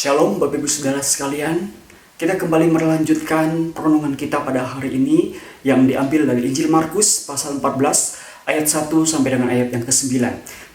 Shalom Bapak Ibu Saudara sekalian. Kita kembali melanjutkan perenungan kita pada hari ini yang diambil dari Injil Markus pasal 14 ayat 1 sampai dengan ayat yang ke-9.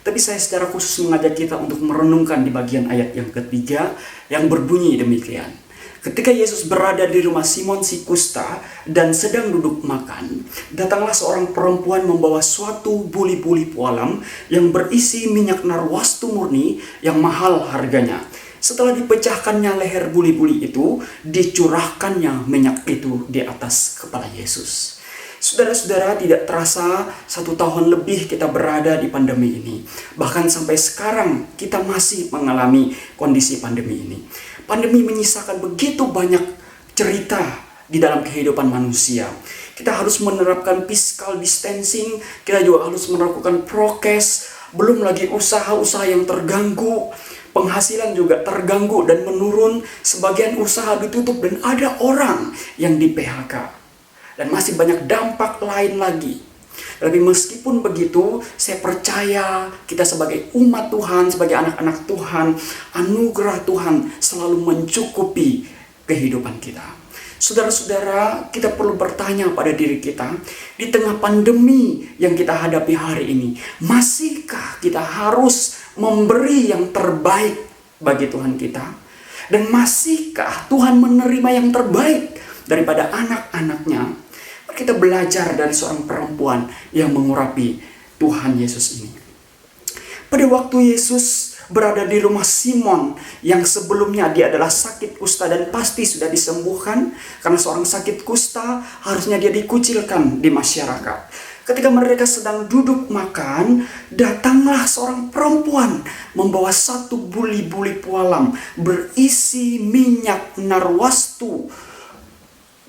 Tapi saya secara khusus mengajak kita untuk merenungkan di bagian ayat yang ketiga yang berbunyi demikian. Ketika Yesus berada di rumah Simon si kusta dan sedang duduk makan, datanglah seorang perempuan membawa suatu buli-buli pualam yang berisi minyak narwastu murni yang mahal harganya. Setelah dipecahkannya leher buli-buli itu, dicurahkannya minyak itu di atas kepala Yesus. Saudara-saudara, tidak terasa 1 tahun lebih kita berada di pandemi ini. Bahkan sampai sekarang kita masih mengalami kondisi pandemi ini. Pandemi menyisakan begitu banyak cerita di dalam kehidupan manusia. Kita harus menerapkan physical distancing, kita juga harus melakukan prokes, belum lagi usaha-usaha yang terganggu. Penghasilan juga terganggu dan menurun, sebagian usaha ditutup dan ada orang yang di PHK. Dan masih banyak dampak lain lagi. Tapi meskipun begitu, saya percaya kita sebagai umat Tuhan, sebagai anak-anak Tuhan, anugerah Tuhan selalu mencukupi kehidupan kita. Saudara-saudara, kita perlu bertanya pada diri kita, di tengah pandemi yang kita hadapi hari ini, masihkah kita harus memberi yang terbaik bagi Tuhan kita? Dan masihkah Tuhan menerima yang terbaik daripada anak-anaknya? Kita belajar dari seorang perempuan yang mengurapi Tuhan Yesus ini. Pada waktu Yesus berada di rumah Simon yang sebelumnya dia adalah sakit kusta dan pasti sudah disembuhkan, karena seorang sakit kusta harusnya dia dikucilkan di masyarakat. Ketika mereka sedang duduk makan, datanglah seorang perempuan membawa satu buli-buli pualam berisi minyak narwastu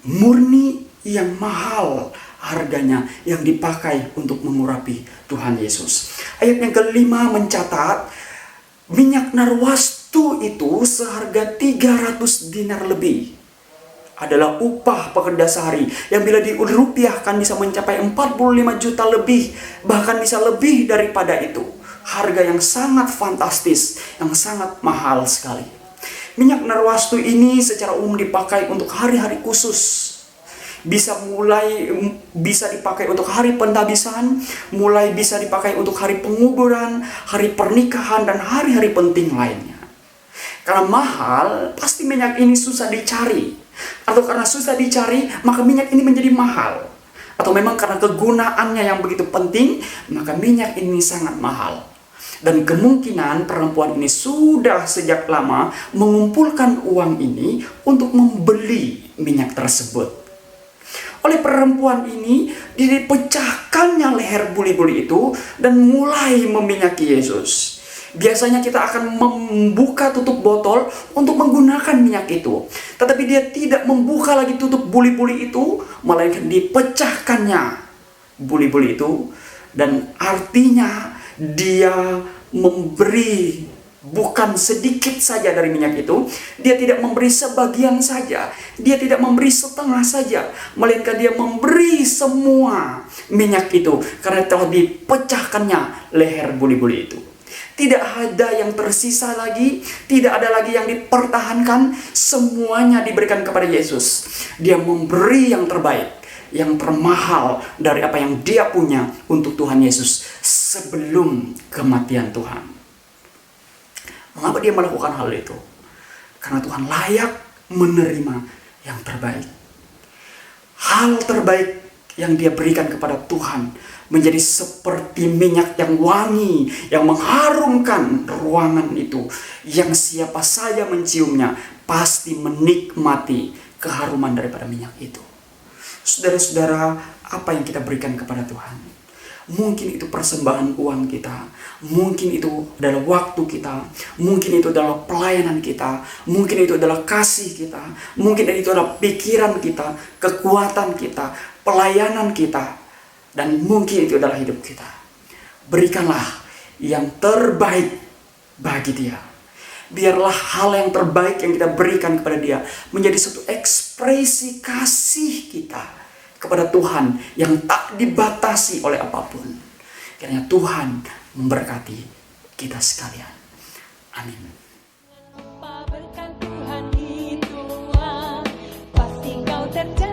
murni yang mahal harganya, yang dipakai untuk mengurapi Tuhan Yesus. Ayat yang kelima mencatat minyak narwastu itu seharga 300 dinar lebih. Adalah upah pekerja sehari yang bila dirupiahkan bisa mencapai 45 juta lebih, bahkan bisa lebih daripada itu. Harga yang sangat fantastis, yang sangat mahal sekali. Minyak narwastu ini secara umum dipakai untuk hari-hari khusus. Bisa dipakai untuk hari pentabisan, mulai bisa dipakai untuk hari penguburan, hari pernikahan, dan hari-hari penting lainnya. Karena mahal, pasti minyak ini susah dicari. Atau karena susah dicari, maka minyak ini menjadi mahal. Atau memang karena kegunaannya yang begitu penting, maka minyak ini sangat mahal. Dan kemungkinan perempuan ini sudah sejak lama mengumpulkan uang ini untuk membeli minyak tersebut. Oleh perempuan ini, dipecahkannya leher buli-buli itu dan mulai meminyaki Yesus. Biasanya kita akan membuka tutup botol untuk menggunakan minyak itu. Tetapi dia tidak membuka lagi tutup buli-buli itu, melainkan dipecahkannya buli-buli itu. Dan artinya dia memberi bukan sedikit saja dari minyak itu. Dia tidak memberi sebagian saja, dia tidak memberi setengah saja, melainkan dia memberi semua minyak itu, karena telah dipecahkannya leher buli-buli itu. Tidak ada yang tersisa lagi, tidak ada lagi yang dipertahankan, semuanya diberikan kepada Yesus. Dia memberi yang terbaik, yang termahal dari apa yang dia punya untuk Tuhan Yesus sebelum kematian Tuhan. Mengapa dia melakukan hal itu? Karena Tuhan layak menerima yang terbaik. Hal terbaik yang dia berikan kepada Tuhan menjadi seperti minyak yang wangi, yang mengharumkan ruangan itu, yang siapa saja menciumnya pasti menikmati keharuman daripada minyak itu. Saudara-saudara, apa yang kita berikan kepada Tuhan? Mungkin itu persembahan uang kita, mungkin itu adalah waktu kita, mungkin itu adalah pelayanan kita, mungkin itu adalah kasih kita, mungkin itu adalah pikiran kita, kekuatan kita, pelayanan kita, dan mungkin itu adalah hidup kita. Berikanlah yang terbaik bagi dia. Biarlah hal yang terbaik yang kita berikan kepada dia menjadi satu ekspresi kasih kita kepada Tuhan yang tak dibatasi oleh apapun. Kiranya Tuhan memberkati kita sekalian. Amin. terjadi.